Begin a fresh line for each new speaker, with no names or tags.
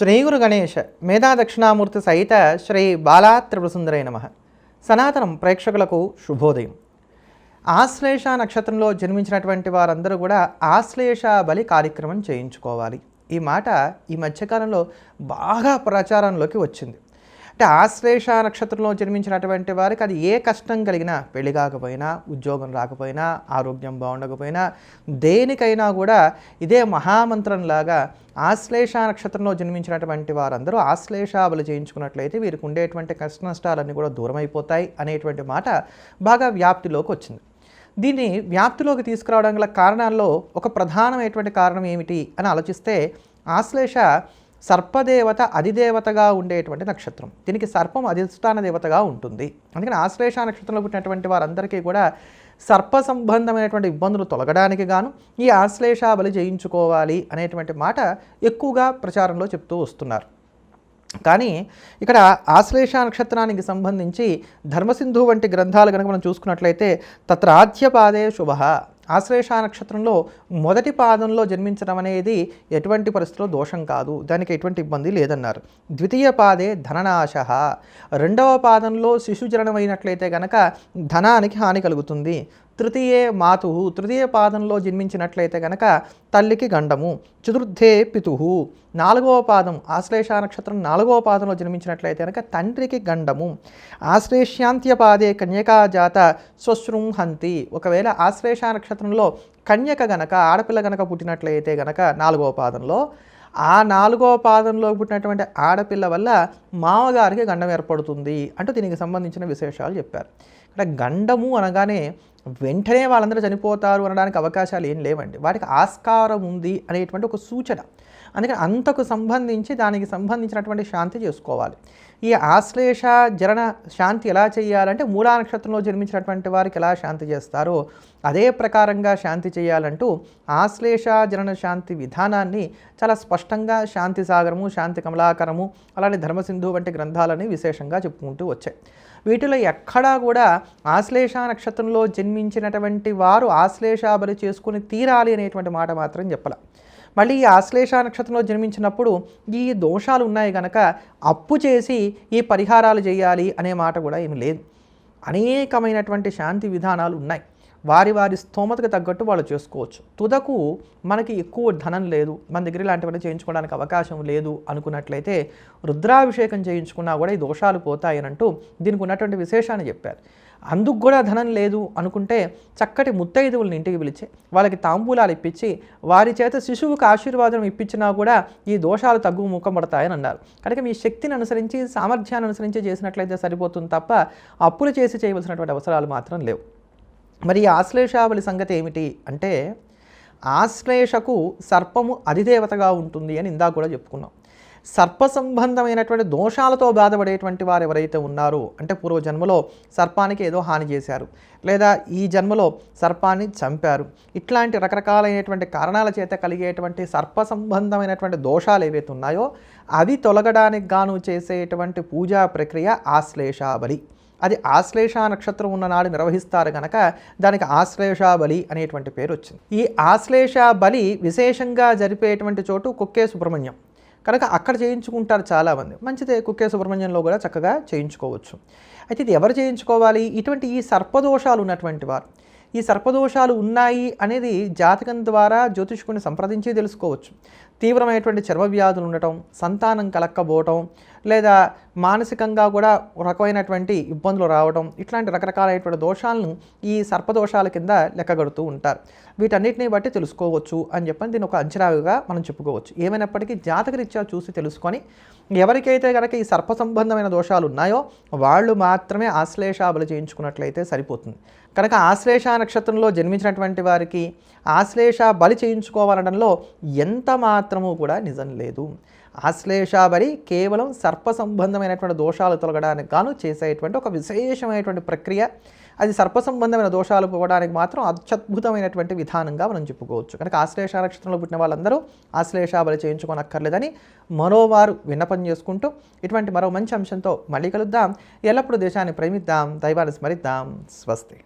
శ్రీ గురు గణేష మేధా దక్షిణామూర్తి సహిత శ్రీ బాలా త్రిపురసుందరై నమః. సనాతనం ప్రేక్షకులకు శుభోదయం. ఆశ్లేష నక్షత్రంలో జన్మించినటువంటి వారందరూ కూడా ఆశ్లేష బలి కార్యక్రమం చేయించుకోవాలి. ఈ మాట ఈ మధ్యకాలంలో బాగా ప్రచారంలోకి వచ్చింది. అంటే ఆశ్లేష నక్షత్రంలో జన్మించినటువంటి వారికి అది ఏ కష్టం కలిగినా, పెళ్లి కాకపోయినా, ఉద్యోగం రాకపోయినా, ఆరోగ్యం బాగుండకపోయినా, దేనికైనా కూడా ఇదే మహామంత్రంలాగా ఆశ్లేష నక్షత్రంలో జన్మించినటువంటి వారందరూ ఆశ్లేష బలి చేయించుకున్నట్లయితే వీరికి ఉండేటువంటి కష్ట నష్టాలన్నీ కూడా దూరం అయిపోతాయి అనేటువంటి మాట బాగా వ్యాప్తిలోకి వచ్చింది. దీన్ని వ్యాప్తిలోకి తీసుకురావడం గల కారణాల్లో ఒక ప్రధానమైనటువంటి కారణం ఏమిటి అని ఆలోచిస్తే, ఆశ్లేష సర్పదేవత అధిదేవతగా ఉండేటువంటి నక్షత్రం. దీనికి సర్పం అధిష్టాన దేవతగా ఉంటుంది. అందుకని ఆశ్లేష నక్షత్రంలో పుట్టినటువంటి వారందరికీ కూడా సర్ప సంబంధమైనటువంటి ఇబ్బందులు తొలగడానికి గాను ఈ ఆశ్లేష బలి చేయించుకోవాలి అనేటువంటి మాట ఎక్కువగా ప్రచారంలో చెప్తూ వస్తున్నారు. కానీ ఇక్కడ ఆశ్లేష నక్షత్రానికి సంబంధించి ధర్మసింధు వంటి గ్రంథాలు కనుక మనం చూసుకున్నట్లయితే తత్రాధ్యపాదే శుభ, ఆశ్లేష నక్షత్రంలో మొదటి పాదంలో జన్మించడం అనేది ఎటువంటి పరిస్థితుల్లో దోషం కాదు, దానికి ఎటువంటి ఇబ్బంది లేదన్నారు. ద్వితీయ పాదే ధననాశ, రెండవ పాదంలో శిశు జననమైనట్లయితే కనుక ధనానికి హాని కలుగుతుంది. తృతీయే మాతు, తృతీయ పాదంలో జన్మించినట్లయితే కనుక తల్లికి గండము. చతుర్థే పితు, నాలుగవ పాదం ఆశ్లేష నక్షత్రం నాలుగవ పాదంలో జన్మించినట్లయితే కనుక తండ్రికి గండము. ఆశ్లేష్యాంత్య పాదే కన్యకా జాత స్వశృంహంతి, ఒకవేళ ఆశ్లేష నక్షత్రంలో కన్యక గనక ఆడపిల్ల గనక పుట్టినట్లయితే గనక నాలుగవ పాదంలో, ఆ నాలుగవ పాదంలో పుట్టినటువంటి ఆడపిల్ల వల్ల మామగారికి గండం ఏర్పడుతుంది అంటూ దీనికి సంబంధించిన విశేషాలు చెప్పారు. ఇక్కడ గండము అనగానే వెంటనే వాళ్ళందరూ చనిపోతారు అనడానికి అవకాశాలు ఏం లేవండి. వాటికి ఆస్కారం ఉంది అనేటువంటి ఒక సూచన. అందుకని అంతకు సంబంధించి దానికి సంబంధించినటువంటి శాంతి చేసుకోవాలి. ఈ ఆశ్లేష జరణ శాంతి ఎలా చేయాలంటే, మూలా నక్షత్రంలో జన్మించినటువంటి వారికి ఎలా శాంతి చేస్తారో అదే ప్రకారంగా శాంతి చేయాలంటూ ఆశ్లేష జరణ శాంతి విధానాన్ని చాలా స్పష్టంగా శాంతి సాగరము, శాంతి కమలాకరము, అలానే ధర్మసింధు వంటి గ్రంథాలని విశేషంగా చెప్పుకుంటూ వచ్చాయి. వీటిలో ఎక్కడా కూడా ఆశ్లేష నక్షత్రంలో జన్మించినటువంటి వారు ఆశ్లేష బలి చేసుకుని తీరాలి అనేటువంటి మాట మాత్రం చెప్పాల. మళ్ళీ ఈ ఆశ్లేష నక్షత్రంలో జన్మించినప్పుడు ఈ దోషాలు ఉన్నాయి కనుక అప్పు చేసి ఈ పరిహారాలు చేయాలి అనే మాట కూడా ఏమి లేదు. అనేకమైనటువంటి శాంతి విధానాలు ఉన్నాయి. వారి వారి స్తోమతకు తగ్గట్టు వాళ్ళు చేసుకోవచ్చు. తుదకు మనకి ఎక్కువ ధనం లేదు, మన దగ్గర ఇలాంటివన్నీ చేయించుకోవడానికి అవకాశం లేదు అనుకున్నట్లయితే రుద్రాభిషేకం చేయించుకున్నా కూడా ఈ దోషాలు పోతాయని అంటూ దీనికి ఉన్నటువంటి విశేషాన్ని చెప్పారు. అందుకు కూడా ధనం లేదు అనుకుంటే చక్కటి ముత్తైదువులను ఇంటికి పిలిచి వాళ్ళకి తాంబూలాలు ఇప్పించి వారి చేత శిశువుకు ఆశీర్వాదం ఇప్పించినా కూడా ఈ దోషాలు తగ్గు ముఖపడతాయని అన్నారు. కనుక మీ శక్తిని అనుసరించి, సామర్థ్యాన్ని అనుసరించి చేసినట్లయితే సరిపోతుంది తప్ప అప్పులు చేసి చేయవలసినటువంటి అవసరాలు మాత్రం లేవు. మరి ఈ ఆశ్లేషావళి సంగతి ఏమిటి అంటే, ఆశ్లేషకు సర్పము అధిదేవతగా ఉంటుంది అని ఇందాక కూడా చెప్పుకున్నాం. సర్ప సంబంధమైనటువంటి దోషాలతో బాధపడేటువంటి వారు ఎవరైతే ఉన్నారో, అంటే పూర్వజన్మలో సర్పానికి ఏదో హాని చేశారు, లేదా ఈ జన్మలో సర్పాన్ని చంపారు, ఇట్లాంటి రకరకాలైనటువంటి కారణాల చేత కలిగేటువంటి సర్ప సంబంధమైనటువంటి దోషాలు ఏవైతే ఉన్నాయో అవి తొలగడానికి గాను చేసేటువంటి పూజా ప్రక్రియ ఆశ్లేష బలి. అది ఆశ్లేష నక్షత్రం ఉన్న నాడు నిర్వహిస్తారు కనుక దానికి ఆశ్లేష బలి అనేటువంటి పేరు వచ్చింది. ఈ ఆశ్లేష బలి విశేషంగా జరిపేటువంటి చోటు కుక్కే సుబ్రహ్మణ్యం కనుక అక్కడ చేయించుకుంటారు చాలామంది. మంచిదే, కుక్కే సుబ్రహ్మణ్యంలో కూడా చక్కగా చేయించుకోవచ్చు. అయితే ఇది ఎవరు చేయించుకోవాలి? ఇటువంటి ఈ సర్పదోషాలు ఉన్నటువంటి వారు. ఈ సర్పదోషాలు ఉన్నాయి అనేది జాతకం ద్వారా జ్యోతిష్కుని సంప్రదించి తెలుసుకోవచ్చు. తీవ్రమైనటువంటి చర్మ వ్యాధులు ఉండటం, సంతానం కలక్కపోవటం, లేదా మానసికంగా కూడా రకమైనటువంటి ఇబ్బందులు రావడం, ఇట్లాంటి రకరకాలైనటువంటి దోషాలను ఈ సర్పదోషాల కింద లెక్కగడుతూ ఉంటారు. వీటన్నిటిని బట్టి తెలుసుకోవచ్చు అని చెప్పని దీని ఒక అంచనాగా మనం చెప్పుకోవచ్చు. ఏమైనప్పటికీ జాతకరీత్యా చూసి తెలుసుకొని ఎవరికైతే కనుక ఈ సర్ప సంబంధమైన దోషాలు ఉన్నాయో వాళ్ళు మాత్రమే ఆశ్లేష బలి చేయించుకున్నట్లయితే సరిపోతుంది. కనుక ఆశ్లేష నక్షత్రంలో జన్మించినటువంటి వారికి ఆశ్లేష బలి చేయించుకోవాలనడంలో ఎంత మాత్రము కూడా నిజం లేదు. ఆశ్లేష బలి కేవలం సర్ప సంబంధమైనటువంటి దోషాలు తొలగడానికి గాను చేసేటువంటి ఒక విశేషమైనటువంటి ప్రక్రియ. అది సర్ప సంబంధమైన దోషాలు పోవడానికి మాత్రం అత్యద్భుతమైనటువంటి విధానంగా మనం చెప్పుకోవచ్చు. కనుక ఆశ్లేష నక్షత్రంలో పుట్టిన వాళ్ళందరూ ఆశ్లేష బలి చేయించుకోనక్కర్లేదని మరోవారు విన్నపం చేసుకుంటూ ఇటువంటి మరో మంచి అంశంతో మళ్ళీ కలుద్దాం. ఎల్లప్పుడూ దేశాన్ని ప్రేమిద్దాం, దైవాన్ని స్మరిద్దాం. స్వస్తి.